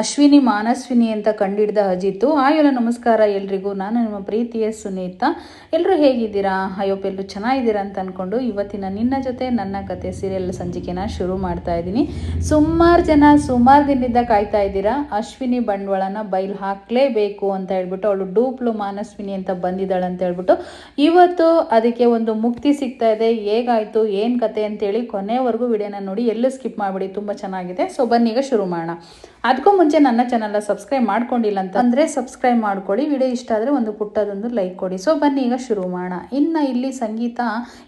ಅಶ್ವಿನಿ ಮಾನಸ್ವಿನಿ ಅಂತ ಕಂಡಿಡ್ದ ಅಜಿತ್ತು. ಆಯುಲ ನಮಸ್ಕಾರ ಎಲ್ರಿಗೂ. ನಾನು ನಿಮ್ಮ ಪ್ರೀತಿಯ ಸುನೀತಾ. ಎಲ್ಲರೂ ಹೇಗಿದ್ದೀರಾ? ಅಯ್ಯೋಪ್ ಎಲ್ಲರೂ ಚೆನ್ನಾಗಿದ್ದೀರಾ ಅಂತ ಅಂದ್ಕೊಂಡು ಇವತ್ತಿನ ನಿನ್ನ ಜೊತೆ ನನ್ನ ಕತೆ ಸೀರಿಯಲ್ ಸಂಚಿಕೆನ ಶುರು ಮಾಡ್ತಾ ಇದ್ದೀನಿ. ಸುಮಾರು ಜನ ಸುಮಾರು ದಿನದಿಂದ ಕಾಯ್ತಾ ಇದ್ದೀರಾ. ಅಶ್ವಿನಿ ಬಂಡವಾಳನ ಬಯಲು ಹಾಕಲೇಬೇಕು ಅಂತ ಹೇಳ್ಬಿಟ್ಟು, ಅವಳು ಡೂಪ್ಲು ಮಾನಸ್ವಿನಿ ಅಂತ ಬಂದಿದ್ದಾಳೆ ಅಂತ ಹೇಳ್ಬಿಟ್ಟು ಇವತ್ತು ಅದಕ್ಕೆ ಒಂದು ಮುಕ್ತಿ ಸಿಗ್ತಾ ಇದೆ. ಹೇಗಾಯಿತು ಏನು ಕತೆ ಅಂತೇಳಿ ಕೊನೆವರೆಗೂ ವಿಡಿಯೋನ ನೋಡಿ, ಎಲ್ಲೂ ಸ್ಕಿಪ್ ಮಾಡಿಬಿಡಿ, ತುಂಬ ಚೆನ್ನಾಗಿದೆ. ಸೊ ಬನ್ನಿ ಈಗ ಶುರು ಮಾಡೋಣ. ಅದಕ್ಕೂ ಮುಂಚೆ ನನ್ನ ಚಾನಲ್ನ ಸಬ್ಸ್ಕ್ರೈಬ್ ಮಾಡ್ಕೊಂಡಿಲ್ಲ ಅಂತ ಅಂದರೆ ಸಬ್ಸ್ಕ್ರೈಬ್ ಮಾಡ್ಕೊಳ್ಳಿ. ವಿಡಿಯೋ ಇಷ್ಟ ಆದರೆ ಒಂದು ಪುಟ್ಟದೊಂದು ಲೈಕ್ ಕೊಡಿ. ಸೊ ಬನ್ನಿ ಈಗ ಶುರು ಮಾಡೋಣ. ಇನ್ನು ಇಲ್ಲಿ ಸಂಗೀತ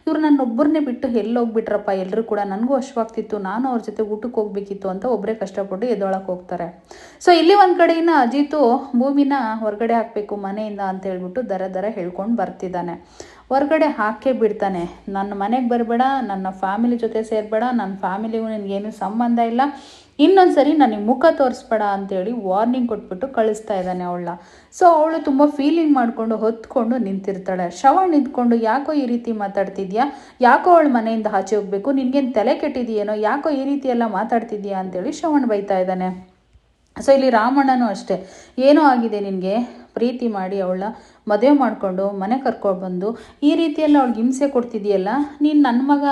ಇವ್ರು ನನ್ನೊಬ್ಬರನ್ನೇ ಬಿಟ್ಟು ಎಲ್ಲೋಗ್ಬಿಟ್ರಪ್ಪ, ಎಲ್ಲರೂ ಕೂಡ ನನಗೂ ಅಶ್ವಾಗ್ತಿತ್ತು, ನಾನು ಅವ್ರ ಜೊತೆ ಊಟಕ್ಕೆ ಹೋಗ್ಬೇಕಿತ್ತು ಅಂತ ಒಬ್ಬರೇ ಕಷ್ಟಪಟ್ಟು ಎದ್ದೊಳಕ್ಕೆ ಹೋಗ್ತಾರೆ. ಸೊ ಇಲ್ಲಿ ಒಂದು ಕಡೆಯಿಂದ ಅಜಿತು ಭೂಮಿನ ಹೊರಗಡೆ ಹಾಕಬೇಕು ಮನೆಯಿಂದ ಅಂತ ಹೇಳ್ಬಿಟ್ಟು ದರ ಹೇಳ್ಕೊಂಡು ಬರ್ತಿದ್ದಾನೆ. ಹೊರಗಡೆ ಹಾಕೇ ಬಿಡ್ತಾನೆ. ನನ್ನ ಮನೆಗೆ ಬರಬೇಡ, ನನ್ನ ಫ್ಯಾಮಿಲಿ ಜೊತೆ ಸೇರಬೇಡ, ನನ್ನ ಫ್ಯಾಮಿಲಿಗೂ ನಿನಗೇನು ಸಂಬಂಧ ಇಲ್ಲ, ಇನ್ನೊಂದು ಸರಿ ನನಗೆ ಮುಖ ತೋರಿಸ್ಬೇಡ ಅಂತೇಳಿ ವಾರ್ನಿಂಗ್ ಕೊಟ್ಬಿಟ್ಟು ಕಳಿಸ್ತಾ ಇದ್ದಾನೆ ಅವಳನ್ನ. ಸೊ ಅವಳು ತುಂಬ ಫೀಲಿಂಗ್ ಮಾಡಿಕೊಂಡು ಹೊತ್ಕೊಂಡು ನಿಂತಿರ್ತಾಳೆ. ಶ್ರವಣ್ ನಿಂತ್ಕೊಂಡು ಯಾಕೋ ಈ ರೀತಿ ಮಾತಾಡ್ತಿದ್ಯಾ, ಯಾಕೋ ಅವಳ ಮನೆಯಿಂದ ಆಚೆ ಹೋಗ್ಬೇಕು, ನಿನಗೇನು ತಲೆ ಕೆಟ್ಟಿದೆಯೇನೋ, ಯಾಕೋ ಈ ರೀತಿ ಎಲ್ಲ ಮಾತಾಡ್ತಿದ್ಯಾ ಅಂತೇಳಿ ಶ್ರವಣ್ ಬೈತಾ ಇದ್ದಾನೆ. ಸೊ ಇಲ್ಲಿ ರಾಮಣ್ಣನೂ ಅಷ್ಟೇ, ಏನೋ ಆಗಿದೆ ನಿನಗೆ, ಪ್ರೀತಿ ಮಾಡಿ ಅವಳ ಮದುವೆ ಮಾಡಿಕೊಂಡು ಮನೆ ಕರ್ಕೊಬಂದು ಈ ರೀತಿಯೆಲ್ಲ ಅವಳಿಗೆ ಹಿಂಸೆ ಕೊಡ್ತಿದೆಯಲ್ಲ, ನೀನು ನನ್ನ ಮಗ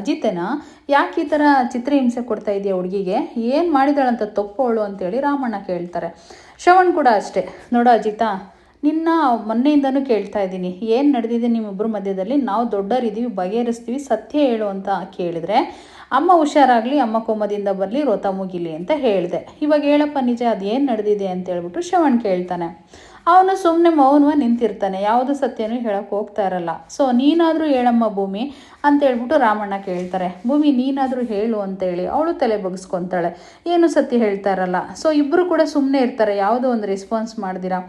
ಅಜಿತೇನಾ, ಯಾಕೆ ಈ ಥರ ಚಿತ್ರಹಿಂಸೆ ಕೊಡ್ತಾ ಇದೆಯಾ ಹುಡುಗಿಗೆ, ಏನು ಮಾಡಿದಾಳಂತ ತಪ್ಪು ಅವಳು ಅಂತೇಳಿ ರಾಮಣ್ಣ ಕೇಳ್ತಾರೆ. ಶ್ರವಣ್ ಕೂಡ ಅಷ್ಟೇ, ನೋಡೋ ಅಜಿತಾ, ನಿನ್ನ ಮೊನ್ನೆಯಿಂದನೂ ಕೇಳ್ತಾ ಇದ್ದೀನಿ, ಏನು ನಡೆದಿದೆ ನಿಮ್ಮಿಬ್ಬರ ಮಧ್ಯದಲ್ಲಿ, ನಾವು ದೊಡ್ಡರಿದ್ದೀವಿ, ಬಗೆಹರಿಸ್ತೀವಿ, ಸತ್ಯ ಹೇಳು ಅಂತ ಕೇಳಿದ್ರೆ ಅಮ್ಮ ಹುಷಾರಾಗಲಿ, ಅಮ್ಮ ಕೋಮದಿಂದ ಬರಲಿ, ರೋತ ಮುಗಿಲಿ ಅಂತ ಹೇಳಿದೆ. ಇವಾಗ ಹೇಳಪ್ಪ ನಿಜ, ಅದೇನು ನಡೆದಿದೆ ಅಂತ ಹೇಳ್ಬಿಟ್ಟು ಶ್ರವಣ್ ಕೇಳ್ತಾನೆ. ಅವನು ಸುಮ್ಮನೆ ಮೌನವಾಗಿ ನಿಂತಿರ್ತಾನೆ, ಯಾವುದು ಸತ್ಯನೂ ಹೇಳೋಕ್ಕೆ ಹೋಗ್ತಾ ಇರಲ್ಲ. ಸೊ ನೀನಾದರೂ ಹೇಳಮ್ಮ ಭೂಮಿ ಅಂತ ಹೇಳ್ಬಿಟ್ಟು ರಾಮಣ್ಣ ಕೇಳ್ತಾರೆ. ಭೂಮಿ ನೀನಾದರೂ ಹೇಳು ಅಂತೇಳಿ ಅವಳು ತಲೆ ಬಗ್ಸ್ಕೊತಾಳೆ, ಏನು ಸತ್ಯ ಹೇಳ್ತಾ ಇರಲ್ಲ. ಸೊ ಇಬ್ಬರು ಕೂಡ ಸುಮ್ಮನೆ ಇರ್ತಾರೆ, ಯಾವುದೋ ಒಂದು ರೆಸ್ಪಾನ್ಸ್ ಮಾಡ್ದಿರಾ.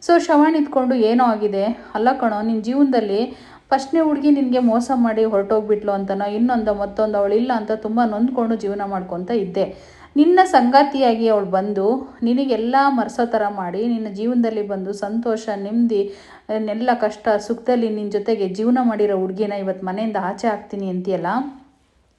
ಸೊ ಶ್ರವಣ್ ಇದ್ಕೊಂಡು ಏನೋ ಆಗಿದೆ, ಅಲ್ಲ ಕಣೋ, ನಿನ್ನ ಜೀವನದಲ್ಲಿ ಫಸ್ಟ್ನೇ ಹುಡುಗಿ ನಿನಗೆ ಮೋಸ ಮಾಡಿ ಹೊರಟೋಗ್ಬಿಟ್ಲು ಅಂತನೋ ಇನ್ನೊಂದು ಮತ್ತೊಂದು ಅವಳು ಇಲ್ಲ ಅಂತ ತುಂಬ ನೊಂದ್ಕೊಂಡು ಜೀವನ ಮಾಡ್ಕೊತ ಇದ್ದೆ. ನಿನ್ನ ಸಂಗಾತಿಯಾಗಿ ಅವಳು ಬಂದು ನಿನಗೆಲ್ಲ ಮರೆಸೋ ಥರ ಮಾಡಿ ನಿನ್ನ ಜೀವನದಲ್ಲಿ ಬಂದು ಸಂತೋಷ ನೆಮ್ಮದಿ ಎಲ್ಲ ಕಷ್ಟ ಸುಖದಲ್ಲಿ ನಿನ್ನ ಜೊತೆಗೆ ಜೀವನ ಮಾಡಿರೋ ಹುಡುಗಿನ ಇವತ್ತು ಮನೆಯಿಂದ ಆಚೆ ಹಾಕ್ತೀನಿ ಅಂತೀಯಲ್ಲ,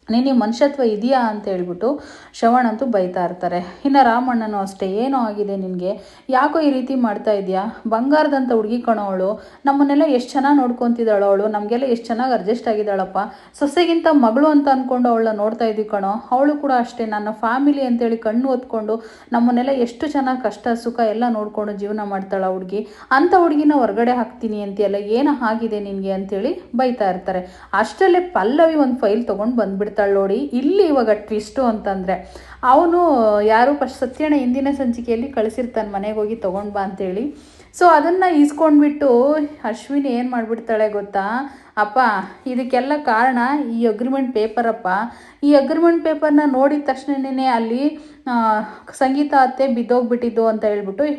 ನಿನಗೆ ಮನುಷ್ಯತ್ವ ಇದೆಯಾ ಅಂತ ಹೇಳ್ಬಿಟ್ಟು ಶ್ರವಣ್ ಅಂತೂ ಬೈತಾ ಇರ್ತಾರೆ. ಇನ್ನು ರಾಮಣ್ಣನೂ ಅಷ್ಟೇ, ಏನೋ ಆಗಿದೆ ನಿನಗೆ, ಯಾಕೋ ಈ ರೀತಿ ಮಾಡ್ತಾ ಇದೆಯಾ, ಬಂಗಾರದಂಥ ಹುಡುಗಿ ಕಣೋ ಅವಳು, ನಮ್ಮನ್ನೆಲ್ಲ ಎಷ್ಟು ಚೆನ್ನಾಗಿ ನೋಡ್ಕೊತಿದ್ದಾಳೋ ಅವಳು, ನಮಗೆಲ್ಲ ಎಷ್ಟು ಚೆನ್ನಾಗಿ ಅಡ್ಜಸ್ಟ್ ಆಗಿದ್ದಾಳಪ್ಪ, ಸೊಸೆಗಿಂತ ಮಗಳು ಅಂತ ಅಂದ್ಕೊಂಡು ಅವಳನ್ನ ನೋಡ್ತಾ ಇದ್ವಿ ಕಣೋ. ಅವಳು ಕೂಡ ಅಷ್ಟೇ, ನನ್ನ ಫ್ಯಾಮಿಲಿ ಅಂತೇಳಿ ಕಣ್ಣು ಹೊತ್ಕೊಂಡು ನಮ್ಮನ್ನೆಲ್ಲ ಎಷ್ಟು ಚೆನ್ನಾಗಿ ಕಷ್ಟ ಸುಖ ಎಲ್ಲ ನೋಡಿಕೊಂಡು ಜೀವನ ಮಾಡ್ತಾಳೆ ಹುಡುಗಿ, ಅಂಥ ಹುಡುಗಿನ ಹೊರಗಡೆ ಹಾಕ್ತೀನಿ ಅಂತೀಯಲ್ಲ, ಏನೋ ಆಗಿದೆ ನಿನಗೆ ಅಂತೇಳಿ ಬೈತಾ ಇರ್ತಾರೆ. ಅಷ್ಟರಲ್ಲೇ ಪಲ್ಲವಿ ಒಂದು ಫೈಲ್ ತೊಗೊಂಡು ಬಂದ್ಬಿಡ್ತಾಳೆ ನೋಡಿ. ಇಲ್ಲಿ ಇವಾಗ ಟ್ವಿಸ್ಟು ಅಂತಂದರೆ, ಅವನು ಯಾರು ಫಸ್ಟ್ ಸತ್ಯಣ್ಣ ಹಿಂದಿನ ಸಂಚಿಕೆಯಲ್ಲಿ ಕಳಿಸಿರ್ತಾನೆ ಮನೆಗೆ ಹೋಗಿ ತೊಗೊಂಡು ಬಾ ಅಂತೇಳಿ. ಸೊ ಅದನ್ನು ಈಸ್ಕೊಂಡ್ಬಿಟ್ಟು ಅಶ್ವಿನಿ ಏನು ಮಾಡಿಬಿಡ್ತಾಳೆ ಗೊತ್ತಾ, ಅಪ್ಪ ಇದಕ್ಕೆಲ್ಲ ಕಾರಣ ಈ ಅಗ್ರಿಮೆಂಟ್ ಪೇಪರಪ್ಪ, ಈ ಅಗ್ರಿಮೆಂಟ್ ಪೇಪರ್ನ ನೋಡಿದ ತಕ್ಷಣನೇ ಅಲ್ಲಿ ಸಂಗೀತ ಅತ್ತೆ ಬಿದ್ದೋಗ್ಬಿಟ್ಟಿದ್ದು ಅಂತ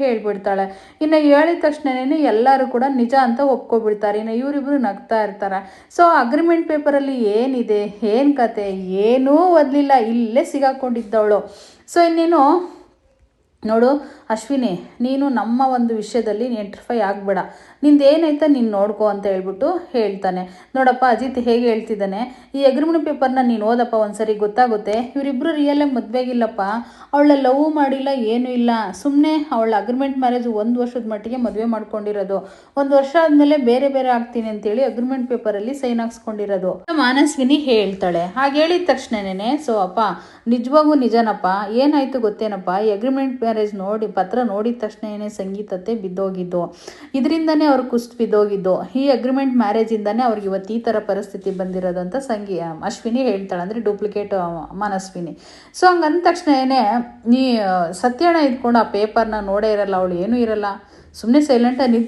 ಹೇಳ್ಬಿಡ್ತಾಳೆ. ಇನ್ನು ಹೇಳಿದ ತಕ್ಷಣನೇ ಎಲ್ಲರೂ ಕೂಡ ನಿಜ ಅಂತ ಒಪ್ಕೊಬಿಡ್ತಾರೆ. ಇನ್ನು ಇವರಿಬ್ರು ನಗ್ತಾ ಇರ್ತಾರೆ. ಸೊ ಅಗ್ರಿಮೆಂಟ್ ಪೇಪರಲ್ಲಿ ಏನಿದೆ, ಏನು ಕತೆ, ಏನೂ ಓದಲಿಲ್ಲ, ಇಲ್ಲೇ ಸಿಗಾಕೊಂಡಿದ್ದವಳು. ಸೊ ಇನ್ನೇನು ನೋಡು ಅಶ್ವಿನಿ, ನೀನು ನಮ್ಮ ಒಂದು ವಿಷಯದಲ್ಲಿ ಎಂಟ್ರಿಫೈ ಆಗಬೇಡ, ನಿಂದೇನಾಯ್ತಾ ನೀನು ನೋಡ್ಕೋ ಅಂತ ಹೇಳ್ಬಿಟ್ಟು ಹೇಳ್ತಾನೆ. ನೋಡಪ್ಪ ಅಜಿತ್ ಹೇಗೆ ಹೇಳ್ತಿದ್ದಾನೆ, ಈ ಅಗ್ರಿಮೆಂಟ್ ಪೇಪರ್ನ ನೀನು ಓದಪ್ಪ ಒಂದ್ಸರಿ, ಗೊತ್ತಾಗುತ್ತೆ. ಇವರಿಬ್ಬರು ರಿಯಲಾಗಿ ಮದುವೆಗಿಲ್ಲಪ್ಪ, ಅವಳ ಲವ್ ಮಾಡಿಲ್ಲ, ಏನೂ ಇಲ್ಲ, ಸುಮ್ಮನೆ ಅವಳ ಅಗ್ರಿಮೆಂಟ್ ಮ್ಯಾರೇಜ್ 1 ವರ್ಷದ ಮಟ್ಟಿಗೆ ಮದುವೆ ಮಾಡ್ಕೊಂಡಿರೋದು, 1 ವರ್ಷ ಆದಮೇಲೆ ಬೇರೆ ಬೇರೆ ಆಗ್ತೀನಿ ಅಂತೇಳಿ ಅಗ್ರಿಮೆಂಟ್ ಪೇಪರಲ್ಲಿ ಸೈನ್ ಹಾಕ್ಸ್ಕೊಂಡಿರೋದು ಮಾನಸ್ವಿನಿ ಹೇಳ್ತಾಳೆ. ಹಾಗೆ ಹೇಳಿದ ತಕ್ಷಣನೇ, ಸೊ ಅಪ್ಪ ನಿಜವಾಗೂ ನಿಜನಪ್ಪ, ಏನಾಯಿತು ಗೊತ್ತೇನಪ್ಪ, ಈ ಅಗ್ರಿಮೆಂಟ್ ಮ್ಯಾರೇಜ್ ನೋಡಿ ಪತ್ರ ನೋಡಿದ ತಕ್ಷಣನೇ ಸಂಗೀತತೆ ಬಿದ್ದೋಗಿದ್ದು, ಇದರಿಂದನೇ ಅವ್ರು ಕುಸ್ತು ಬಿದ್ದೋಗಿದ್ದು, ಈ ಅಗ್ರಿಮೆಂಟ್ ಮ್ಯಾರೇಜಿಂದನೇ ಅವ್ರಿಗೆ ಇವತ್ತು ಈ ಥರ ಪರಿಸ್ಥಿತಿ ಬಂದಿರೋದು ಅಂತ ಅಶ್ವಿನಿ ಹೇಳ್ತಾಳೆ, ಅಂದರೆ ಡೂಪ್ಲಿಕೇಟ್ ಮಾನಸ್ವಿನಿ. ಸೊ ಹಂಗಂದ ತಕ್ಷಣನೇ ನೀ ಸತ್ಯಣ್ಣ ಇದ್ಕೊಂಡು ಆ ಪೇಪರ್ನ ನೋಡೇ ಇರಲ್ಲ, ಅವಳು ಏನೂ ಇರಲ್ಲ, ಸುಮ್ಮನೆ ಸೈಲೆಂಟಾಗಿ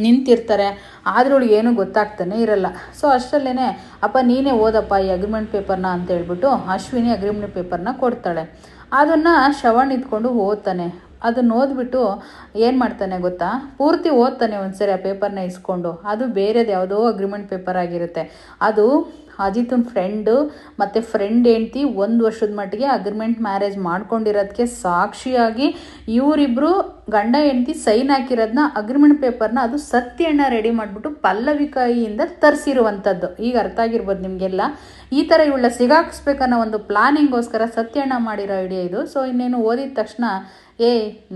ನಿಂತಿರ್ತಾರೆ, ಆದರೂ ಅವಳಿಗೆ ಏನೂ ಗೊತ್ತಾಗ್ತಾನೆ ಇರಲ್ಲ. ಸೊ ಅಷ್ಟರಲ್ಲೇ ಅಪ್ಪ ನೀನೇ ಓದಪ್ಪ ಈ ಅಗ್ರಿಮೆಂಟ್ ಪೇಪರ್ನ ಅಂತ ಹೇಳ್ಬಿಟ್ಟು ಅಶ್ವಿನಿ ಅಗ್ರಿಮೆಂಟ್ ಪೇಪರ್ನ ಕೊಡ್ತಾಳೆ. ಅದನ್ನು ಶ್ರವಣ್ ಇದ್ಕೊಂಡು ಓದ್ತಾನೆ. ಅದನ್ನು ಓದ್ಬಿಟ್ಟು ಏನು ಮಾಡ್ತಾನೆ ಗೊತ್ತಾ, ಪೂರ್ತಿ ಓದ್ತಾನೆ ಒಂದ್ಸರಿ ಆ ಪೇಪರ್ನ ಇಸ್ಕೊಂಡು. ಅದು ಬೇರೆದು ಯಾವುದೋ ಅಗ್ರಿಮೆಂಟ್ ಪೇಪರ್ ಆಗಿರುತ್ತೆ. ಅದು ಅಜಿತನ ಫ್ರೆಂಡು ಮತ್ತು ಫ್ರೆಂಡ್ ಹೆಂಡ್ತಿ 1 ವರ್ಷದ ಮಟ್ಟಿಗೆ ಅಗ್ರಿಮೆಂಟ್ ಮ್ಯಾರೇಜ್ ಮಾಡ್ಕೊಂಡಿರೋದಕ್ಕೆ ಸಾಕ್ಷಿಯಾಗಿ ಇವರಿಬ್ಬರು ಗಂಡ ಹೆಂಡತಿ ಸೈನ್ ಹಾಕಿರೋದನ್ನ ಅಗ್ರಿಮೆಂಟ್ ಪೇಪರ್ನ ಅದು ಸತ್ಯಣ್ಣ ರೆಡಿ ಮಾಡಿಬಿಟ್ಟು ಪಲ್ಲವಿ ಕೈಯಿಂದ ತರಿಸಿರುವಂಥದ್ದು. ಈಗ ಅರ್ಥ ಆಗಿರ್ಬೋದು ನಿಮಗೆಲ್ಲ. ಈ ಥರ ಇವಳ ಸಿಗಾಕ್ಸ್ಬೇಕನ್ನೋ ಒಂದು ಪ್ಲಾನಿಂಗೋಸ್ಕರ ಸತ್ಯಣ್ಣ ಮಾಡಿರೋ ಐಡಿಯಾ ಇದು. ಸೊ ಇನ್ನೇನು ಓದಿದ ತಕ್ಷಣ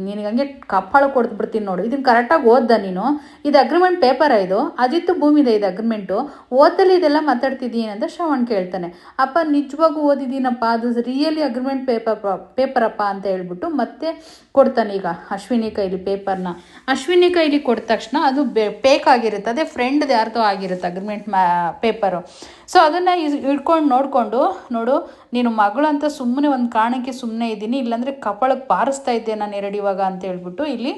ನಿನಗೆ ಹಂಗೆ ಕಪ್ಪಾಳು ಕೊಡ್ಬಿಡ್ತೀನಿ ನೋಡು, ಇದನ್ನು ಕರೆಕ್ಟಾಗಿ ಓದ್ದ ನೀನು, ಇದು ಅಗ್ರಿಮೆಂಟ್ ಪೇಪರ, ಇದು ಅಜಿತ್ತು ಭೂಮಿದೆ, ಇದು ಅಗ್ರಿಮೆಂಟು, ಓದಲ್ಲಿ ಇದೆಲ್ಲ ಮಾತಾಡ್ತಿದ್ದೀನಿ ಅಂತ ಶ್ರವಣ್ ಕೇಳ್ತಾನೆ. ಅಪ್ಪ ನಿಜವಾಗೂ ಓದಿದ್ದೀನಪ್ಪ, ಅದು ರಿಯಲಿ ಅಗ್ರಿಮೆಂಟ್ ಪೇಪರಪ್ಪ ಅಂತ ಹೇಳ್ಬಿಟ್ಟು ಮತ್ತೆ ಕೊಡ್ತಾನೆ ಈಗ ಅಶ್ವಿನಿ ಕೈಲಿ ಪೇಪರ್ನ. ಅಶ್ವಿನಿ ಕೈಲಿ ಕೊಟ್ಟ ತಕ್ಷಣ ಅದು ಬೇಕಾಗಿರುತ್ತೆ, ಅದೇ ಫ್ರೆಂಡ್ದು ಯಾರ್ದೋ ಆಗಿರುತ್ತೆ ಅಗ್ರಿಮೆಂಟ್ ಪೇಪರು. ಸೊ ಅದನ್ನು ಇಟ್ಕೊಂಡು ನೋಡು ನೀನು ಮಗಳು ಅಂತ ಸುಮ್ಮನೆ ಒಂದು ಕಾರಣಕ್ಕೆ ಸುಮ್ಮನೆ ಇದ್ದೀನಿ, ಇಲ್ಲಾಂದರೆ ಕಪಾಳಕ್ಕೆ ಬಾರಿಸ್ತಾ ಇದ್ದೆ ನಾನು ಇವಾಗ ಅಂತ ಹೇಳ್ಬಿಟ್ಟು ಇಲ್ಲಿ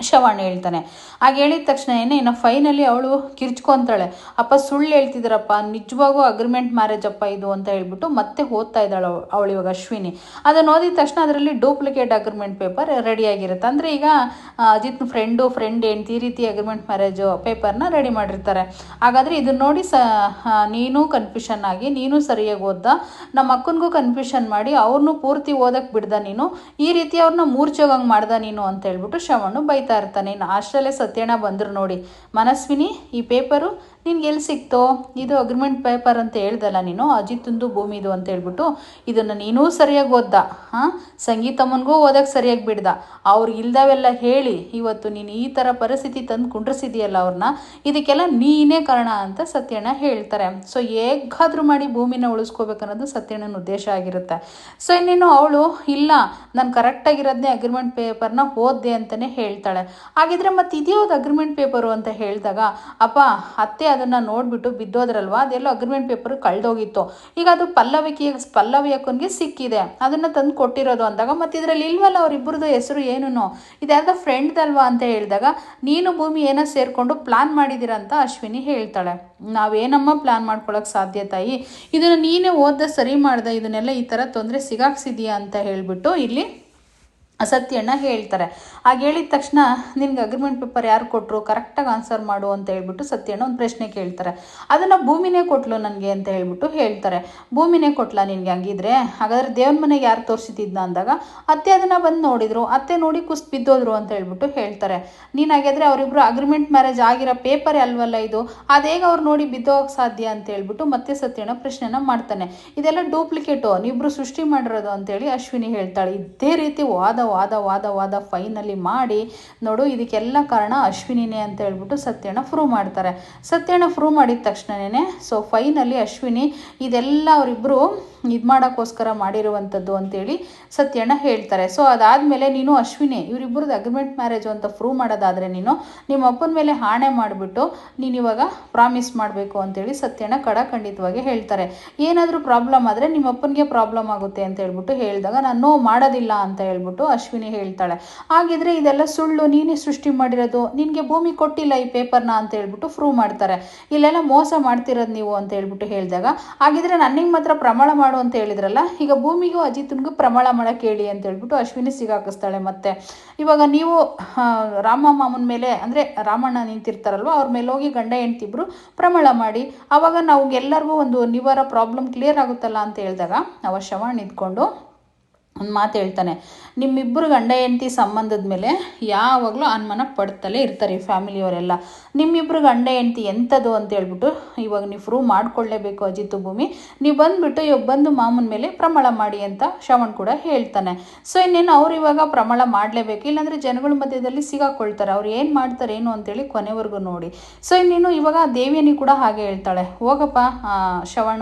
ಶ್ರವಣ್ ಹೇಳ್ತಾನೆ. ಹಾಗೆ ಹೇಳಿದ ತಕ್ಷಣ ಇನ್ನು ಫೈನಲಿ ಅವಳು ಕಿರ್ಚ್ಕೊತಾಳೆ, ಅಪ್ಪ ಸುಳ್ಳು ಹೇಳ್ತಿದ್ದಾರಪ್ಪ, ನಿಜವಾಗೂ ಅಗ್ರಿಮೆಂಟ್ ಮ್ಯಾರೇಜ್ ಅಪ್ಪ ಇದು ಅಂತ ಹೇಳ್ಬಿಟ್ಟು ಮತ್ತೆ ಓದ್ತಾ ಇದ್ದಾಳೆ ಅವಳು ಇವಾಗ ಅಶ್ವಿನಿ. ಅದನ್ನು ಓದಿದ ತಕ್ಷಣ ಅದರಲ್ಲಿ ಡೂಪ್ಲಿಕೇಟ್ ಅಗ್ರಿಮೆಂಟ್ ಪೇಪರ್ ರೆಡಿಯಾಗಿರುತ್ತೆ. ಅಂದರೆ ಈಗ ಅಜಿತ್ ಫ್ರೆಂಡ್ ಹೆಂಡ್ತಿ ಈ ರೀತಿ ಅಗ್ರಿಮೆಂಟ್ ಮ್ಯಾರೇಜು ಪೇಪರ್ನ ರೆಡಿ ಮಾಡಿರ್ತಾರೆ. ಹಾಗಾದರೆ ಇದನ್ನ ನೋಡಿ ನೀನು ಕನ್ಫ್ಯೂಷನ್ ಆಗಿ ನೀನು ಸರಿಯಾಗಿ ಓದ್ದ, ನಮ್ಮ ಅಕ್ಕನಿಗೂ ಕನ್ಫ್ಯೂಷನ್ ಮಾಡಿ ಅವ್ರನ್ನೂ ಪೂರ್ತಿ ಓದಕ್ಕೆ ಬಿಡ್ದ ನೀನು, ಈ ರೀತಿ ಅವ್ರನ್ನ ಮೂರ್ಛೋಗಂಗೆ ಮಾಡ್ದ ನೀನು ಅಂತ ಹೇಳ್ಬಿಟ್ಟು ಶ್ರವಣ್ ಬೈತಾ ಇರ್ತಾನೆ. ಇನ್ನು ಅಷ್ಟರಲ್ಲೇ ಸತ್ಯಣ್ಣ ಬಂದರು ನೋಡಿ, ಮನಸ್ವಿನಿ ಈ ಪೇಪರು ನಿನ್ಗೆ ಎಲ್ಲಿ ಸಿಕ್ತೋ, ಇದು ಅಗ್ರಿಮೆಂಟ್ ಪೇಪರ್ ಅಂತ ಹೇಳ್ದಲ್ಲ ನೀನು, ಅಜಿತ್ತಂದು ಭೂಮಿದು ಅಂತ ಹೇಳ್ಬಿಟ್ಟು, ಇದನ್ನು ನೀನೂ ಸರಿಯಾಗಿ ಓದ್ದ, ಸಂಗೀತಮ್ಮನಿಗೂ ಓದಕ್ಕೆ ಸರಿಯಾಗಿ ಬಿಡ್ದ, ಅವ್ರಿಗೆ ಇಲ್ದವೆಲ್ಲ ಹೇಳಿ ಇವತ್ತು ನೀನು ಈ ಥರ ಪರಿಸ್ಥಿತಿ ತಂದು ಕುಂಡ್ರಿಸಿದೆಯಲ್ಲ ಅವ್ರನ್ನ, ಇದಕ್ಕೆಲ್ಲ ನೀನೇ ಕಾರಣ ಅಂತ ಸತ್ಯಣ್ಣ ಹೇಳ್ತಾರೆ. ಸೊ ಹೇಗಾದರೂ ಮಾಡಿ ಭೂಮಿನ ಉಳಿಸ್ಕೋಬೇಕನ್ನೋದು ಸತ್ಯಣ್ಣನ ಉದ್ದೇಶ ಆಗಿರುತ್ತೆ. ಸೊ ಇನ್ನೇನು ಅವಳು ಇಲ್ಲ ನಾನು ಕರೆಕ್ಟಾಗಿರೋದನ್ನೇ ಅಗ್ರಿಮೆಂಟ್ ಪೇಪರ್ನ ಓದ್ದೆ ಅಂತಲೇ ಹೇಳ್ತಾಳೆ. ಹಾಗಿದ್ರೆ ಮತ್ತೆ ಇದ್ಯಾವುದು ಅಗ್ರಿಮೆಂಟ್ ಪೇಪರು ಅಂತ ಹೇಳಿದಾಗ, ಅಪ್ಪ ಅತ್ತೆ ಅದನ್ನು ನೋಡಿಬಿಟ್ಟು ಬಿದ್ದೋದ್ರಲ್ವ, ಅದೆಲ್ಲೋ ಅಗ್ರಿಮೆಂಟ್ ಪೇಪರ್ ಕಳೆದೋಗಿತ್ತು, ಈಗ ಅದು ಪಲ್ಲವಿ ಅಕ್ಕನಿಗೆ ಸಿಕ್ಕಿದೆ, ಅದನ್ನು ತಂದು ಕೊಟ್ಟಿರೋದು ಅಂದಾಗ ಮತ್ತೆ ಇದರಲ್ಲಿ ಇಲ್ವಲ್ಲ ಅವರಿಬ್ಬರದು ಹೆಸರು ಏನೂ, ಇದ್ಯಾರ್ದ ಫ್ರೆಂಡ್ದಲ್ವಾ ಅಂತ ಹೇಳಿದಾಗ, ನೀನು ಭೂಮಿ ಏನೋ ಸೇರಿಕೊಂಡು ಪ್ಲಾನ್ ಮಾಡಿದ್ದೀರ ಅಂತ ಅಶ್ವಿನಿ ಹೇಳ್ತಾಳೆ. ನಾವೇನಮ್ಮ ಪ್ಲಾನ್ ಮಾಡ್ಕೊಳಕ್ಕೆ ಸಾಧ್ಯ ತಾಯಿ, ಇದನ್ನು ನೀನೇ ಓದ್ದ ಸರಿ ಮಾಡ್ದೆ, ಇದನ್ನೆಲ್ಲ ಈ ಥರ ತೊಂದರೆ ಸಿಗಾಕ್ಸಿದೀಯಾ ಅಂತ ಹೇಳಿಬಿಟ್ಟು ಇಲ್ಲಿ ಸತ್ಯಣ್ಣ ಹೇಳ್ತಾರೆ. ಹಾಗೆ ಹೇಳಿದ ತಕ್ಷಣ ನಿನ್ಗೆ ಅಗ್ರಿಮೆಂಟ್ ಪೇಪರ್ ಯಾರು ಕೊಟ್ಟರು, ಕರೆಕ್ಟಾಗಿ ಆನ್ಸರ್ ಮಾಡು ಅಂತ ಹೇಳ್ಬಿಟ್ಟು ಸತ್ಯಣ್ಣ ಒಂದು ಪ್ರಶ್ನೆ ಕೇಳ್ತಾರೆ. ಅದನ್ನು ಭೂಮಿನೇ ಕೊಟ್ಲು ನನಗೆ ಅಂತ ಹೇಳ್ಬಿಟ್ಟು ಹೇಳ್ತಾರೆ. ಭೂಮಿನೇ ಕೊಟ್ಲಾ ನಿನಗೆ, ಹಂಗಿದ್ರೆ ಹಾಗಾದರೆ ದೇವ್ರ ಮನೆಗೆ ಯಾರು ತೋರಿಸಿದ್ನ ಅಂದಾಗ, ಅತ್ತೆ ಅದನ್ನು ಬಂದು ನೋಡಿದ್ರು, ಅತ್ತೆ ನೋಡಿ ಕುಸ್ತು ಬಿದ್ದೋದ್ರು ಅಂತ ಹೇಳ್ಬಿಟ್ಟು ಹೇಳ್ತಾರೆ. ನೀನು ಹಾಗಾದರೆ ಅವರಿಬ್ಬರು ಅಗ್ರಿಮೆಂಟ್ ಮ್ಯಾರೇಜ್ ಆಗಿರೋ ಪೇಪರೇ ಅಲ್ವಲ್ಲ ಇದು, ಅದೇಗ ಅವ್ರು ನೋಡಿ ಬಿದ್ದೋಗಕ್ಕೆ ಸಾಧ್ಯ ಅಂತ ಹೇಳ್ಬಿಟ್ಟು ಮತ್ತೆ ಸತ್ಯಣ್ಣ ಪ್ರಶ್ನೆನ ಮಾಡ್ತಾನೆ. ಇದೆಲ್ಲ ಡೂಪ್ಲಿಕೇಟು, ನೀವಿಬ್ರು ಸೃಷ್ಟಿ ಮಾಡಿರೋದು ಅಂತೇಳಿ ಅಶ್ವಿನಿ ಹೇಳ್ತಾಳೆ. ಇದೇ ರೀತಿ ವಾದ ಫೈನಲಿ ಮಾಡಿ ನೋಡು ಇದಕ್ಕೆಲ್ಲ ಕಾರಣ ಅಶ್ವಿನಿನೇ ಅಂತ ಹೇಳ್ಬಿಟ್ಟು ಸತ್ಯಣ್ಣ ಪ್ರೂವ್ ಮಾಡ್ತಾರೆ. ಸತ್ಯಣ್ಣ ಪ್ರೂವ್ ಮಾಡಿದ ತಕ್ಷಣನೇ ಸೊ ಫೈನಲಿ ಅಶ್ವಿನಿ ಇದೆಲ್ಲ ಅವರಿಬ್ಬರು ಇದು ಮಾಡೋಕ್ಕೋಸ್ಕರ ಮಾಡಿರುವಂಥದ್ದು ಅಂತೇಳಿ ಸತ್ಯಣ್ಣ ಹೇಳ್ತಾರೆ. ಸೊ ಅದಾದಮೇಲೆ ನೀನು ಅಶ್ವಿನಿ ಇವರಿಬ್ಬರದ್ದು ಅಗ್ರಿಮೆಂಟ್ ಮ್ಯಾರೇಜು ಅಂತ ಪ್ರೂವ್ ಮಾಡೋದಾದರೆ ನೀನು ನಿಮ್ಮ ಅಪ್ಪನ ಮೇಲೆ ಹಾಣೆ ಮಾಡಿಬಿಟ್ಟು ನೀನು ಇವಾಗ ಪ್ರಾಮಿಸ್ ಮಾಡಬೇಕು ಅಂತೇಳಿ ಸತ್ಯಣ್ಣ ಖಂಡಿತವಾಗಿ ಹೇಳ್ತಾರೆ. ಏನಾದರೂ ಪ್ರಾಬ್ಲಮ್ ಆದರೆ ನಿಮ್ಮ ಅಪ್ಪನಿಗೆ ಪ್ರಾಬ್ಲಮ್ ಆಗುತ್ತೆ ಅಂತ ಹೇಳ್ಬಿಟ್ಟು ಹೇಳಿದಾಗ, ನಾನು ಮಾಡೋದಿಲ್ಲ ಅಂತ ಹೇಳ್ಬಿಟ್ಟು ಅಶ್ವಿನಿ ಹೇಳ್ತಾಳೆ. ಹಾಗಿದ್ರೆ ಇದೆಲ್ಲ ಸುಳ್ಳು, ನೀನೇ ಸೃಷ್ಟಿ ಮಾಡಿರೋದು, ನಿನಗೆ ಭೂಮಿ ಕೊಟ್ಟಿಲ್ಲ ಈ ಪೇಪರ್ನ ಅಂತ ಹೇಳ್ಬಿಟ್ಟು ಪ್ರೂವ್ ಮಾಡ್ತಾರೆ. ಇಲ್ಲೆಲ್ಲ ಮೋಸ ಮಾಡ್ತಿರೋದು ನೀವು ಅಂತ ಹೇಳ್ಬಿಟ್ಟು ಹೇಳಿದಾಗ, ಹಾಗಿದ್ರೆ ನನಗೆ ಮಾತ್ರ ಪ್ರಮಾಣ ಮಾಡು ಅಂತ ಹೇಳಿದ್ರಲ್ಲ, ಈಗ ಭೂಮಿಗೂ ಅಜಿತ್ನಿಗೂ ಪ್ರಮಾಣ ಮಾಡೋಕ್ಕೆ ಹೇಳಿ ಅಂತ ಹೇಳ್ಬಿಟ್ಟು ಅಶ್ವಿನಿ ಸಿಗಾಕಿಸ್ತಾಳೆ. ಮತ್ತೆ ಇವಾಗ ನೀವು ರಾಮ ಮಾಮನ ಮೇಲೆ ಅಂದರೆ ರಾಮಣ್ಣ ನಿಂತಿರ್ತಾರಲ್ವ ಅವ್ರ ಮೇಲೆ ಹೋಗಿ ಗಂಡ ಹೆಂಡ್ತಿಬ್ರು ಪ್ರಮಾಣ ಮಾಡಿ, ಆವಾಗ ನಾವು ಎಲ್ಲರಿಗೂ ಒಂದು ನಿವಾರ ಪ್ರಾಬ್ಲಮ್ ಕ್ಲಿಯರ್ ಆಗುತ್ತಲ್ಲ ಅಂತ ಹೇಳಿದಾಗ ಅವ ಶ್ರವಣ್ ನಿಂತ್ಕೊಂಡು ಒಂದು ಮಾತು ಹೇಳ್ತಾನೆ, ನಿಮ್ಮಿಬ್ಬರು ಗಂಡ ಹೆಂಡತಿ ಸಂಬಂಧದ ಮೇಲೆ ಯಾವಾಗಲೂ ಅನುಮಾನ ಪಡ್ತಲೇ ಇರ್ತಾರೆ ಈ ಫ್ಯಾಮಿಲಿಯವರೆಲ್ಲ. ನಿಮ್ಮಿಬ್ಬರು ಗಂಡ ಹೆಂಡತಿ ಎಂಥದ್ದು ಅಂತ ಹೇಳ್ಬಿಟ್ಟು ಇವಾಗ ನೀವು ಪ್ರೂವ್ ಮಾಡ್ಕೊಳ್ಳೇಬೇಕು ಅಜಿತ್ ಭೂಮಿ, ನೀವು ಬಂದುಬಿಟ್ಟು ಇವಾಗ ಬಂದು ಮಾಮನ ಮೇಲೆ ಪ್ರಮಾಣ ಮಾಡಿ ಅಂತ ಶ್ರವಣ್ ಕೂಡ ಹೇಳ್ತಾನೆ. ಸೊ ಇನ್ನೇನು ಅವ್ರು ಇವಾಗ ಪ್ರಮಾಣ ಮಾಡಲೇಬೇಕು, ಇಲ್ಲಾಂದರೆ ಜನಗಳ ಮಧ್ಯದಲ್ಲಿ ಸಿಗಾಕೊಳ್ತಾರೆ, ಅವ್ರು ಏನು ಮಾಡ್ತಾರೆ ಏನು ಅಂತೇಳಿ ಕೊನೆವರೆಗೂ ನೋಡಿ. ಸೊ ಇನ್ನೇನು ಇವಾಗ ದೇವಿಯನಿ ಕೂಡ ಹಾಗೆ ಹೇಳ್ತಾಳೆ, ಹೋಗಪ್ಪ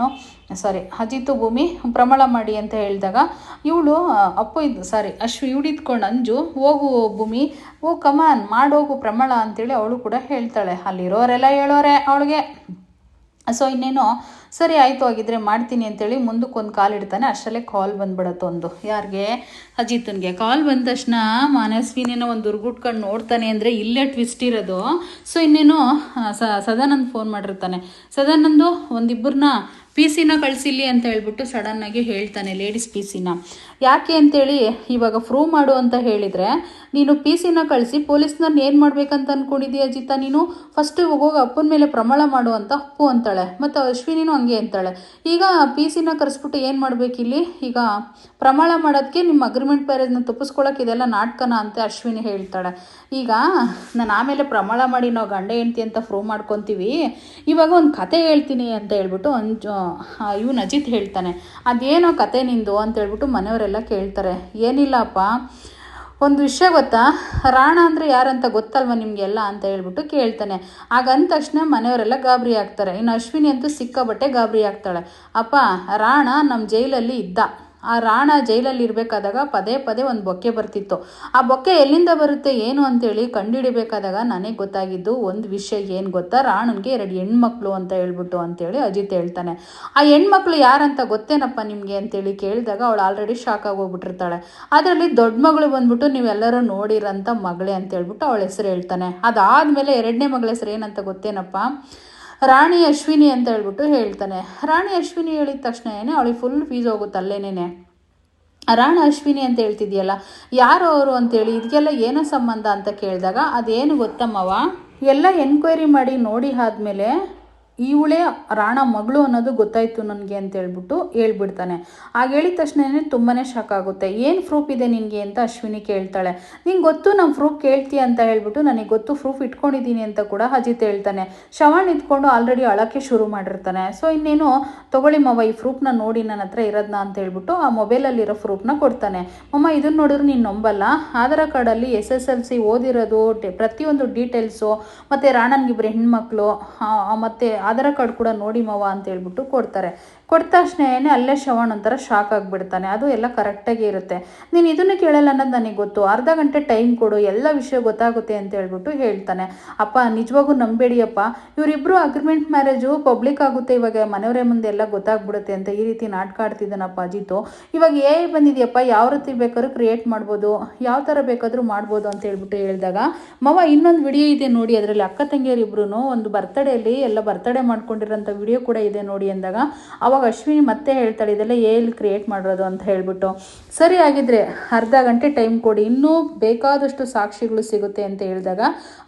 ಅಜಿತ್ತು ಭೂಮಿ ಪ್ರಮಾಣ ಮಾಡಿ ಅಂತ ಹೇಳಿದಾಗ ಇವಳು ಇವಳಿದ್ಕೊಂಡು ಅಂಜು ಹೋಗು ಭೂಮಿ ಕಮಾನ್ ಮಾಡೋಗು ಪ್ರಮಾಣ ಅಂತೇಳಿ ಅವಳು ಕೂಡ ಹೇಳ್ತಾಳೆ. ಅಲ್ಲಿರೋರೆಲ್ಲ ಹೇಳೋರೆ ಅವಳಿಗೆ. ಸೊ ಇನ್ನೇನು ಸರಿ ಆಯಿತು ಆಗಿದ್ರೆ ಮಾಡ್ತೀನಿ ಅಂತೇಳಿ ಮುಂದಕ್ಕೊಂದು ಕಾಲ್ ಇಡ್ತಾನೆ. ಅಷ್ಟರಲ್ಲೇ ಕಾಲ್ ಬಂದ್ಬಿಡತ್ತೆ ಒಂದು, ಯಾರಿಗೆ ಅಜಿತ್ನಿಗೆ. ಕಾಲ್ ಬಂದ ತಕ್ಷಣ ಮನಸ್ವಿನೇನೋ ಒಂದು ದುರ್ಗುಟ್ಕೊಂಡು ನೋಡ್ತಾನೆ ಅಂದರೆ ಇಲ್ಲೇ ಟ್ವಿಸ್ಟ್ ಇರೋದು. ಸೊ ಇನ್ನೇನು ಸದಾನಂದ್ ಫೋನ್ ಮಾಡಿರ್ತಾನೆ. ಸದಾನಂದು ಒಂದಿಬ್ಬರನ್ನ ಪಿ ಸಿನ ಕಳಿಸಿಲ್ಲಿ ಅಂತ ಹೇಳ್ಬಿಟ್ಟು ಸಡನ್ನಾಗಿ ಹೇಳ್ತಾನೆ, ಲೇಡೀಸ್ ಪಿ ಸಿನ. ಯಾಕೆ ಅಂತೇಳಿ, ಇವಾಗ ಪ್ರೂವ್ ಮಾಡು ಅಂತ ಹೇಳಿದರೆ ನೀನು ಪಿ ಸಿನ ಕಳಿಸಿ ಪೊಲೀಸ್ನವ್ರನ್ನ ಏನು ಮಾಡ್ಬೇಕಂತ ಅಂದ್ಕೊಂಡಿದ್ದೀಯ ಅಜಿತಾ ನೀನು? ಫಸ್ಟು ಹೋಗಿ ಅಪ್ಪನ ಮೇಲೆ ಪ್ರಮಾಣ ಮಾಡು ಅಂತ ಅಪ್ಪು ಅಂತಾಳೆ, ಮತ್ತು ಅಶ್ವಿನಿನೂ ಹಂಗೆ ಅಂತಾಳೆ. ಈಗ ಪಿ ಸಿನ ಕರೆಸ್ಬಿಟ್ಟು ಏನು ಮಾಡಬೇಕಿಲ್ಲಿ, ಈಗ ಪ್ರಮಾಣ ಮಾಡೋದಕ್ಕೆ ನಿಮ್ಮ ಅಗ್ರಿಮೆಂಟ್ ಮ್ಯಾರೇಜ್ನ ತಪ್ಪಿಸ್ಕೊಳ್ಳೋಕೆ ಇದೆಲ್ಲ ನಾಟಕನ ಅಂತ ಅಶ್ವಿನಿ ಹೇಳ್ತಾಳೆ. ಈಗ ನಾನು ಆಮೇಲೆ ಪ್ರಮಾಣ ಮಾಡಿ ನಾವು ಗಂಡ ಹೆಂಡ್ತಿ ಅಂತ ಪ್ರೂವ್ ಮಾಡ್ಕೊತೀವಿ, ಇವಾಗ ಒಂದು ಕತೆ ಹೇಳ್ತೀನಿ ಅಂತ ಹೇಳ್ಬಿಟ್ಟು ಇವನು ಅಜಿತ್ ಹೇಳ್ತಾನೆ. ಅದೇನೋ ಕತೆ ನಿಂದು ಅಂತ ಹೇಳ್ಬಿಟ್ಟು ಮನೆಯವರೆಲ್ಲ ಕೇಳ್ತಾರೆ. ಏನಿಲ್ಲಪ್ಪ, ಒಂದು ವಿಷಯ ಗೊತ್ತಾ, ರಾಣ ಅಂದರೆ ಯಾರಂತ ಗೊತ್ತಲ್ವ ನಿಮಗೆಲ್ಲ ಅಂತ ಹೇಳ್ಬಿಟ್ಟು ಕೇಳ್ತಾನೆ. ಆಗ ಅಂದ ತಕ್ಷಣ ಮನೆಯವರೆಲ್ಲ ಗಾಬರಿ ಆಗ್ತಾರೆ. ಇನ್ನು ಅಶ್ವಿನಿ ಅಂತೂ ಸಿಕ್ಕಾಬಟ್ಟೆ ಗಾಬರಿ ಆಗ್ತಾಳೆ. ಅಪ್ಪ, ರಾಣ ನಮ್ಮ ಜೈಲಲ್ಲಿ ಇದ್ದ. ಆ ರಾಣ ಜೈಲಲ್ಲಿ ಇರಬೇಕಾದಾಗ ಪದೇ ಪದೇ ಒಂದು ಬೊಕ್ಕೆ ಬರ್ತಿತ್ತು. ಆ ಬೊಕ್ಕೆ ಎಲ್ಲಿಂದ ಬರುತ್ತೆ ಏನು ಅಂತೇಳಿ ಕಂಡುಹಿಡಿಬೇಕಾದಾಗ ನನಗೆ ಗೊತ್ತಾಗಿದ್ದು ಒಂದು ವಿಷಯ ಏನು ಗೊತ್ತಾ, ರಾಣನಿಗೆ 2 ಹೆಣ್ಮಕ್ಳು ಅಂತ ಹೇಳ್ಬಿಟ್ಟು ಅಂತೇಳಿ ಅಜಿತ್ ಹೇಳ್ತಾನೆ. ಆ ಹೆಣ್ಮಕ್ಳು ಯಾರಂತ ಗೊತ್ತೇನಪ್ಪ ನಿಮಗೆ ಅಂತೇಳಿ ಕೇಳಿದಾಗ ಅವಳು ಆಲ್ರೆಡಿ ಶಾಕ್ ಆಗೋಗ್ಬಿಟ್ಟಿರ್ತಾಳೆ. ಅದರಲ್ಲಿ ದೊಡ್ಡ ಮಗಳು ಬಂದ್ಬಿಟ್ಟು ನೀವೆಲ್ಲರೂ ನೋಡಿರೋಂಥ ಮಗಳೇ ಅಂತ ಹೇಳ್ಬಿಟ್ಟು ಅವಳ ಹೆಸರು ಹೇಳ್ತಾನೆ. ಅದಾದಮೇಲೆ 2ನೇ ಮಗಳ ಹೆಸರು ಏನಂತ ಗೊತ್ತೇನಪ್ಪ, ರಾಣಿ ಅಶ್ವಿನಿ ಅಂತ ಹೇಳ್ಬಿಟ್ಟು ಹೇಳ್ತಾನೆ. ರಾಣಿ ಅಶ್ವಿನಿ ಹೇಳಿದ ತಕ್ಷಣ ಅವಳಿಗೆ ಫುಲ್ ಫೀಸ್ ಹೋಗುತ್ತೆ ಅಲ್ಲೇನೇನೆ. ರಾಣ ಅಶ್ವಿನಿ ಅಂತ ಹೇಳ್ತಿದ್ಯಲ್ಲ, ಯಾರು ಅವರು ಅಂತೇಳಿ, ಇದಕ್ಕೆಲ್ಲ ಏನೋ ಸಂಬಂಧ ಅಂತ ಕೇಳಿದಾಗ ಅದೇನು ಗೊತ್ತಮ್ಮವ, ಎಲ್ಲ ಎನ್ಕ್ವೈರಿ ಮಾಡಿ ನೋಡಿ ಆದಮೇಲೆ ಇವಳೇ ರಾಣ ಮಗಳು ಅನ್ನೋದು ಗೊತ್ತಾಯಿತು ನನಗೆ ಅಂತ ಹೇಳ್ಬಿಟ್ಟು ಹೇಳ್ಬಿಡ್ತಾನೆ. ಆಗ ಹೇಳಿದ ತಕ್ಷಣ ತುಂಬಾ ಶಾಕ್ ಆಗುತ್ತೆ. ಏನು ಪ್ರೂಫ್ ಇದೆ ನಿನಗೆ ಅಂತ ಅಶ್ವಿನಿ ಕೇಳ್ತಾಳೆ. ನಿಂಗೆ ಗೊತ್ತು ನಮ್ಮ ಪ್ರೂಫ್ ಕೇಳ್ತೀಯ ಅಂತ ಹೇಳ್ಬಿಟ್ಟು ನನಗೆ ಗೊತ್ತು, ಪ್ರೂಫ್ ಇಟ್ಕೊಂಡಿದ್ದೀನಿ ಅಂತ ಕೂಡ ಅಜಿತ್ ಹೇಳ್ತಾನೆ. ಶ್ರವಣ್ ಇಟ್ಕೊಂಡು ಆಲ್ರೆಡಿ ಅಳಕ್ಕೆ ಶುರು ಮಾಡಿರ್ತಾನೆ. ಸೊ ಇನ್ನೇನು ತೊಗೊಳ್ಳಿ ಮವ, ಈ ಪ್ರೂಫ್ನ ನೋಡಿ ನನ್ನ ಹತ್ರ ಇರೋದನ್ನ ಅಂತ ಹೇಳ್ಬಿಟ್ಟು ಆ ಮೊಬೈಲಲ್ಲಿರೋ ಪ್ರೂಫ್ನ ಕೊಡ್ತಾನೆ. ಮಮ್ಮ ಇದನ್ನು ನೋಡಿದ್ರು ನೀನು ನಂಬಲ್ಲ, ಆಧಾರ್ ಕಾರ್ಡಲ್ಲಿ SSLC ಓದಿರೋದು ಪ್ರತಿಯೊಂದು ಡೀಟೇಲ್ಸು, ಮತ್ತು ರಾಣನ್ಗಿಬ್ಬರು ಹೆಣ್ಮಕ್ಳು, ಮತ್ತು ಆಧಾರ್ ಕಾರ್ಡ್ ಕೂಡ ನೋಡಿ ಮವ ಅಂತ ಹೇಳ್ಬಿಟ್ಟು ಕೊಡ್ತಾರೆ. ಕೊಟ್ಟ ತಕ್ಷಣ ಅಲ್ಲೇ ಶ್ರವಣ್ ಒಂಥರ ಶಾಕ್ ಆಗಿಬಿಡ್ತಾನೆ. ಅದು ಎಲ್ಲ ಕರೆಕ್ಟಾಗಿ ಇರುತ್ತೆ. ನೀನು ಇದನ್ನು ಕೇಳಲ್ಲ ಅನ್ನೋದು ನನಗೆ ಗೊತ್ತು, ಅರ್ಧ ಗಂಟೆ ಟೈಮ್ ಕೊಡು, ಎಲ್ಲ ವಿಷಯ ಗೊತ್ತಾಗುತ್ತೆ ಅಂತ ಹೇಳ್ಬಿಟ್ಟು ಹೇಳ್ತಾನೆ. ಅಪ್ಪ ನಿಜವಾಗೂ ನಂಬೇಡಿಯಪ್ಪ, ಇವರಿಬ್ಬರು ಅಗ್ರಿಮೆಂಟ್ ಮ್ಯಾರೇಜು ಪಬ್ಲಿಕ್ ಆಗುತ್ತೆ, ಇವಾಗ ಮನೆಯವರೇ ಮುಂದೆ ಎಲ್ಲ ಗೊತ್ತಾಗ್ಬಿಡುತ್ತೆ ಅಂತ ಈ ರೀತಿ ನಾಟಕ ಆಡ್ತಿದ್ದಾನಪ್ಪ ಅಜಿತು. ಇವಾಗ ಬಂದಿದೆಯಪ್ಪ, ಯಾವ ರೀತಿ ಬೇಕಾದ್ರೂ ಕ್ರಿಯೇಟ್ ಮಾಡ್ಬೋದು, ಯಾವ ಥರ ಬೇಕಾದರೂ ಮಾಡ್ಬೋದು ಅಂತ ಹೇಳ್ಬಿಟ್ಟು ಹೇಳಿದಾಗ, ಮವ ಇನ್ನೊಂದು ವಿಡಿಯೋ ಇದೆ ನೋಡಿ, ಅದರಲ್ಲಿ ಅಕ್ಕ ತಂಗಿಯರಿಬ್ರು ಒಂದು ಬರ್ತಡೇಲಿ ಎಲ್ಲ ಬರ್ತಡೇ ಮಾಡ್ಕೊಂಡಿರೋಂಥ ವಿಡಿಯೋ ಕೂಡ ಇದೆ ನೋಡಿ ಅಂದಾಗ ಅವಾಗ ಅಶ್ವಿನಿ ಮತ್ತೆ ಹೇಳ್ತಾಳೆ, ಇದೆಲ್ಲ ಎಲ್ಲಿ ಕ್ರಿಯೇಟ್ ಮಾಡೋದು ಅಂತ ಹೇಳ್ಬಿಟ್ಟು. ಸರಿ ಆಗಿದ್ರೆ ಅರ್ಧ ಗಂಟೆ ಟೈಮ್ ಕೊಡಿ, ಇನ್ನೂ ಬೇಕಾದಷ್ಟು ಸಾಕ್ಷಿಗಳು ಸಿಗುತ್ತೆ ಅಂತ ಹೇಳಿದಾಗ,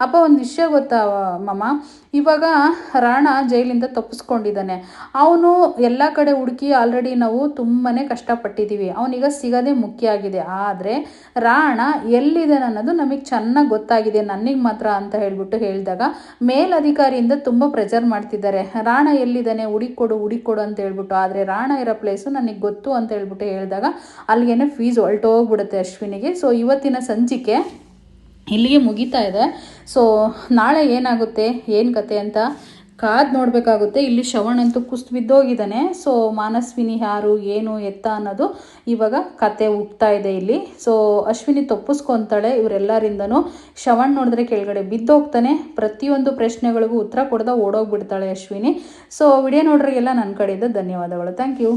ಅಪ್ಪ ಒಂದು ವಿಷಯ ಗೊತ್ತಾ ಮಮ್ಮ, ಇವಾಗ ರಾಣ ಜೈಲಿಂದ ತಪ್ಪಿಸ್ಕೊಂಡಿದ್ದಾನೆ. ಅವನು ಎಲ್ಲ ಕಡೆ ಹುಡುಕಿ ಆಲ್ರೆಡಿ ನಾವು ತುಂಬಾ ಕಷ್ಟಪಟ್ಟಿದ್ದೀವಿ, ಅವನೀಗ ಸಿಗೋದೇ ಮುಖ್ಯ ಆಗಿದೆ. ಆದರೆ ರಾಣ ಎಲ್ಲಿದ್ದಾನೆ ಅನ್ನೋದು ನಮಗೆ ಚೆನ್ನಾಗಿ ಗೊತ್ತಾಗಿದೆ, ನನಗೆ ಮಾತ್ರ ಅಂತ ಹೇಳ್ಬಿಟ್ಟು ಹೇಳಿದಾಗ ಮೇಲಧಿಕಾರಿಯಿಂದ ತುಂಬ ಪ್ರೆಷರ್ ಮಾಡ್ತಿದ್ದಾರೆ. ರಾಣ ಎಲ್ಲಿದ್ದಾನೆ, ಹುಡುಕೊಡು ಅಂತ ಹೇಳ್ಬಿಟ್ಟು. ಆದರೆ ರಾಣ ಇರೋ ಪ್ಲೇಸು ನನಗೆ ಗೊತ್ತು ಅಂತ ಹೇಳ್ಬಿಟ್ಟು ಹೇಳಿದಾಗ ಅಲ್ಲಿಗೇನೆ ಫೀಸ್ ಹೊರಟೋಗ್ಬಿಡುತ್ತೆ ಅಶ್ವಿನಿಗೆ. ಸೊ ಇವತ್ತಿನ ಸಂಚಿಕೆ ಇಲ್ಲಿಗೆ ಮುಗಿತಾ ಇದೆ. ಸೊ ನಾಳೆ ಏನಾಗುತ್ತೆ, ಏನು ಕತೆ ಅಂತ ಕಾದು ನೋಡಬೇಕಾಗುತ್ತೆ. ಇಲ್ಲಿ ಶ್ರವಣ್ ಅಂತೂ ಕುಸ್ತು ಬಿದ್ದೋಗಿದ್ದಾನೆ. ಸೊ ಮಾನಸ್ವಿನಿ ಯಾರು, ಏನು ಎತ್ತ ಅನ್ನೋದು ಇವಾಗ ಕತೆ ಹುಟ್ತಾ ಇದೆ ಇಲ್ಲಿ. ಸೊ ಅಶ್ವಿನಿ ತಪ್ಪಿಸ್ಕೊತಾಳೆ ಇವರೆಲ್ಲರಿಂದನೂ. ಶ್ರವಣ್ ನೋಡಿದ್ರೆ ಕೆಳಗಡೆ ಬಿದ್ದೋಗ್ತಾನೆ. ಪ್ರತಿಯೊಂದು ಪ್ರಶ್ನೆಗಳಿಗೂ ಉತ್ತರ ಕೊಡ್ದ ಓಡೋಗ್ಬಿಡ್ತಾಳೆ ಅಶ್ವಿನಿ. ಸೊ ವಿಡಿಯೋ ನೋಡ್ರಿಗೆಲ್ಲ ನನ್ನ ಕಡೆಯಿಂದ ಧನ್ಯವಾದಗಳು. Thank you.